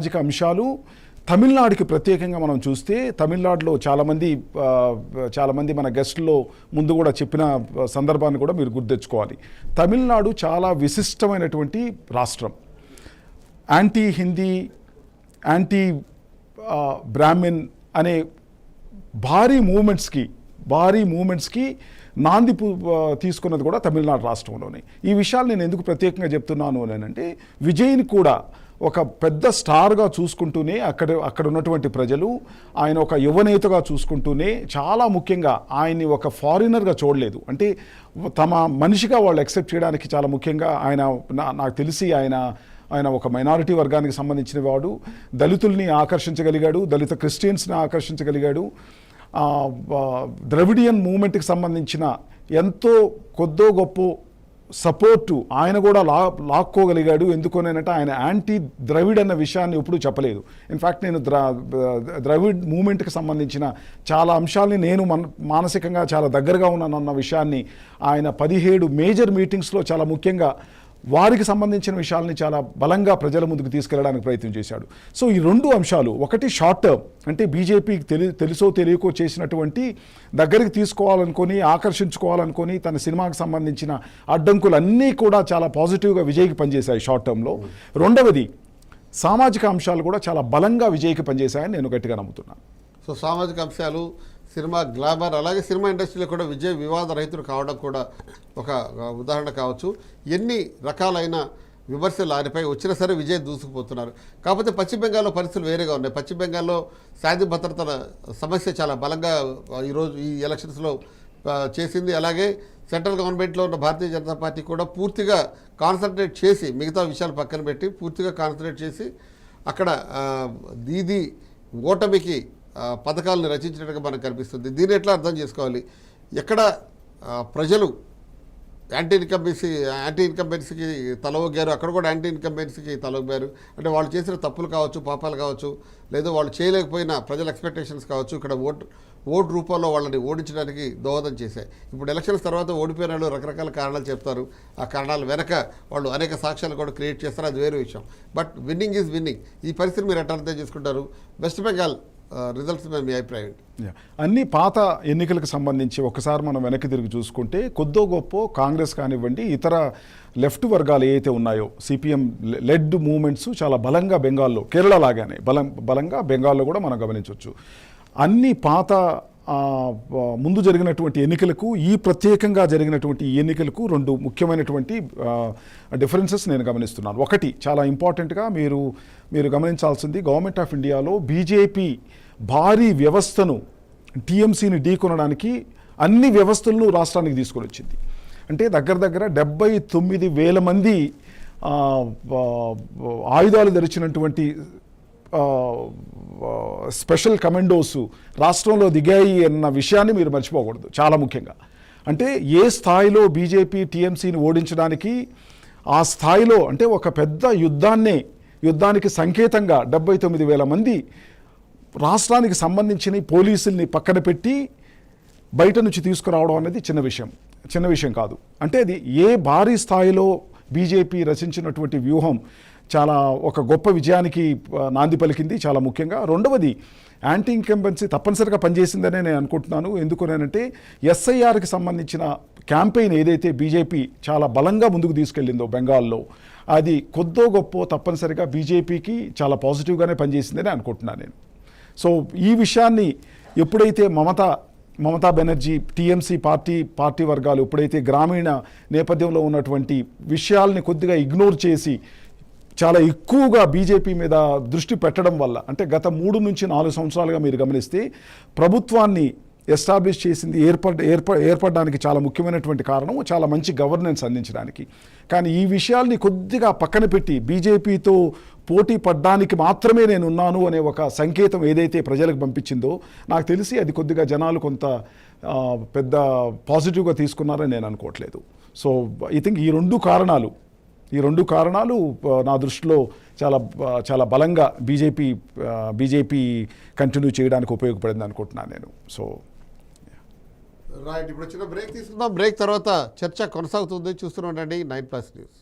సామాజిక అంశాలు తమిళనాడుకి ప్రత్యేకంగా మనం చూస్తే తమిళనాడులో చాలామంది మన గెస్ట్లో ముందు కూడా చెప్పిన సందర్భాన్ని కూడా మీరు గుర్తెచ్చుకోవాలి. తమిళనాడు చాలా విశిష్టమైనటువంటి రాష్ట్రం. యాంటీ హిందీ, యాంటీ బ్రాహ్మిన్ అనే భారీ మూమెంట్స్కి నాంది తీసుకున్నది కూడా తమిళనాడు రాష్ట్రంలోనే. ఈ విషయాలు నేను ఎందుకు ప్రత్యేకంగా చెప్తున్నాను అని అంటే, విజయ్ని కూడా ఒక పెద్ద స్టార్గా చూసుకుంటూనే అక్కడ ఉన్నటువంటి ప్రజలు ఆయన ఒక యువనేతగా చూసుకుంటూనే, చాలా ముఖ్యంగా ఆయన్ని ఒక ఫారినర్గా చూడలేదు. అంటే తమ మనిషిగా వాళ్ళు యాక్సెప్ట్ చేయడానికి చాలా ముఖ్యంగా నాకు తెలిసి ఆయన ఒక మైనారిటీ వర్గానికి సంబంధించిన వాడు. దళితుల్ని ఆకర్షించగలిగాడు, దళిత క్రిస్టియన్స్ని ఆకర్షించగలిగాడు. ద్రవిడియన్ మూమెంట్కి సంబంధించిన ఎంతో కొద్దో గొప్ప సపోర్టు ఆయన కూడా లాక్కోగలిగాడు. ఎందుకోనంటే ఆయన యాంటీ ద్రవిడ్ అన్న విషయాన్ని ఎప్పుడూ చెప్పలేదు. ఇన్ఫ్యాక్ట్ నేను ద్రవిడ్ మూమెంట్కి సంబంధించిన చాలా అంశాలని నేను మానసికంగా చాలా దగ్గరగా ఉన్నానన్న విషయాన్ని ఆయన 17 మేజర్ మీటింగ్స్లో చాలా ముఖ్యంగా వారికి సంబంధించిన విషయాలని చాలా బలంగా ప్రజల ముందుకు తీసుకెళ్లడానికి ప్రయత్నం చేశాడు. సో ఈ రెండు అంశాలు, ఒకటి షార్ట్ టర్మ్ అంటే బీజేపీకి తెలుసో తెలియకో చేసినటువంటి దగ్గరికి తీసుకోవాలనుకొని ఆకర్షించుకోవాలనుకొని తన సినిమాకి సంబంధించిన అడ్డంకులన్నీ కూడా చాలా పాజిటివ్గా విజయ్కి పనిచేశాయి షార్ట్ టర్మ్లో. రెండవది సామాజిక అంశాలు కూడా చాలా బలంగా విజయ్కి పనిచేశాయని నేను గట్టిగా నమ్ముతున్నాను. సో సామాజిక అంశాలు, సినిమా గ్లామర్, అలాగే సినిమా ఇండస్ట్రీలో కూడా విజయ్ వివాద రహితుడు కావడం కూడా ఒక ఉదాహరణ కావచ్చు. ఎన్ని రకాలైన విమర్శలు ఆయనపై వచ్చినా సరే విజయ్ దూసుకుపోతున్నారు. కాకపోతే పశ్చిమ బెంగాల్లో పరిస్థితులు వేరేగా ఉన్నాయి. పశ్చిమ బెంగాల్లో శాంతి భద్రతల సమస్య చాలా బలంగా ఈరోజు ఈ ఎలక్షన్స్లో చేసింది. అలాగే సెంట్రల్ గవర్నమెంట్లో ఉన్న భారతీయ జనతా పార్టీ కూడా పూర్తిగా కాన్సన్ట్రేట్ చేసి, మిగతా విషయాలు పక్కన పెట్టి పూర్తిగా కాన్సన్ట్రేట్ చేసి అక్కడ దీది ఓటమికి పథకాలను రచించినట్టుగా మనకు కనిపిస్తుంది. దీన్ని ఎట్లా అర్థం చేసుకోవాలి? ఎక్కడ ప్రజలు యాంటీ ఇన్కంబెన్సీకి తలవగ్గారు, అక్కడ కూడా యాంటీ ఇన్కంబెన్సీకి తలవగ్గారు. అంటే వాళ్ళు చేసిన తప్పులు కావచ్చు, పాపాలు కావచ్చు, లేదా వాళ్ళు చేయలేకపోయిన ప్రజల ఎక్స్పెక్టేషన్స్ కావచ్చు, ఇక్కడ ఓటు రూపంలో వాళ్ళని ఓడించడానికి దోహదం చేశాయి. ఇప్పుడు ఎలక్షన్స్ తర్వాత ఓడిపోయిన వాళ్ళు రకరకాల కారణాలు చెప్తారు. ఆ కారణాల వెనక వాళ్ళు అనేక సాక్ష్యాలు కూడా క్రియేట్ చేస్తారు, అది వేరే విషయం. But winnowing is winnowing. ఈ పరిస్థితి మీరు ఎట్లా అర్థం చేసుకుంటారు? వెస్ట్ బెంగాల్ రిజల్ట్స్ మీ అభిప్రాయం? అన్ని పాత ఎన్నికలకు సంబంధించి ఒకసారి మనం వెనక్కి తిరిగి చూసుకుంటే కొద్దో గొప్ప కాంగ్రెస్ కానివ్వండి, ఇతర లెఫ్ట్ వర్గాలు ఏవైతే ఉన్నాయో సిపిఎం లెడ్ మూమెంట్స్ చాలా బలంగా బెంగాల్లో, కేరళ లాగానే బలంగా బెంగాల్లో కూడా మనం గమనించవచ్చు. అన్ని పాత ముందు జరిగినటువంటి ఎన్నికలకు ఈ ప్రత్యేకంగా జరిగినటువంటి ఈ ఎన్నికలకు రెండు ముఖ్యమైనటువంటి డిఫరెన్సెస్ నేను గమనిస్తున్నాను. ఒకటి చాలా ఇంపార్టెంట్గా మీరు గమనించాల్సింది, గవర్నమెంట్ ఆఫ్ ఇండియాలో బీజేపీ భారీ వ్యవస్థను, టీఎంసీని ఢీకొనడానికి అన్ని వ్యవస్థలను రాష్ట్రానికి తీసుకొని వచ్చింది. అంటే దగ్గర 79,000 మంది ఆయుధాలు ధరించినటువంటి స్పెషల్ కమాండోస్ రాష్ట్రంలో దిగాయి అన్న విషయాన్ని మీరు మర్చిపోకూడదు. చాలా ముఖ్యంగా అంటే ఏ స్థాయిలో బీజేపీ టీఎంసీని ఓడించడానికి, ఆ స్థాయిలో అంటే ఒక పెద్ద యుద్ధానికి సంకేతంగా 79,000 మంది రాష్ట్రానికి సంబంధించిన పోలీసుల్ని పక్కన పెట్టి బయట నుంచి తీసుకురావడం అనేది చిన్న విషయం కాదు. అంటే అది ఏ భారీ స్థాయిలో బీజేపీ రచించినటువంటి వ్యూహం చాలా ఒక గొప్ప విజయానికి నాంది పలికింది. చాలా ముఖ్యంగా రెండవది యాంటీ ఇన్కంబెన్సీ తప్పనిసరిగా పనిచేసిందనే నేను అనుకుంటున్నాను. ఎందుకనంటే ఎస్ఐఆర్కి సంబంధించిన క్యాంపెయిన్ ఏదైతే బీజేపీ చాలా బలంగా ముందుకు తీసుకెళ్ళిందో బెంగాల్లో, అది కొద్దో గొప్ప తప్పనిసరిగా బీజేపీకి చాలా పాజిటివ్గానే పనిచేసిందని అనుకుంటున్నాను నేను. సో ఈ విషయాన్ని ఎప్పుడైతే మమతా బెనర్జీ టీఎంసీ పార్టీ వర్గాలు ఎప్పుడైతే గ్రామీణ నేపథ్యంలో ఉన్నటువంటి విషయాల్ని కొద్దిగా ఇగ్నోర్ చేసి చాలా ఎక్కువగా బీజేపీ మీద దృష్టి పెట్టడం వల్ల, అంటే గత 3 నుంచి 4 సంవత్సరాలుగా మీరు గమనిస్తే ప్రభుత్వాన్ని ఎస్టాబ్లిష్ చేసింది ఏర్పడడానికి చాలా ముఖ్యమైనటువంటి కారణం చాలా మంచి గవర్నెన్స్ అందించడానికి. కానీ ఈ విషయాల్ని కొద్దిగా పక్కన పెట్టి బీజేపీతో పోటీ పడడానికి మాత్రమే నేను ఉన్నాను అనే ఒక సంకేతం ఏదైతే ప్రజలకు పంపించిందో, నాకు తెలిసి అది కొద్దిగా జనాలు కొంత పెద్ద పాజిటివ్గా తీసుకున్నారని నేను అనుకోవట్లేదు. సో ఐ థింక్ ఈ రెండు కారణాలు నా దృష్టిలో చాలా బలంగా బీజేపీ కంటిన్యూ చేయడానికి ఉపయోగపడింది అనుకుంటున్నాను నేను. సో రైట్, ఇప్పుడు చిన్న బ్రేక్ తీసుకుందాం. బ్రేక్ తర్వాత చర్చ కొనసాగుతుంది. చూస్తూనే ఉండండి 9+ న్యూస్.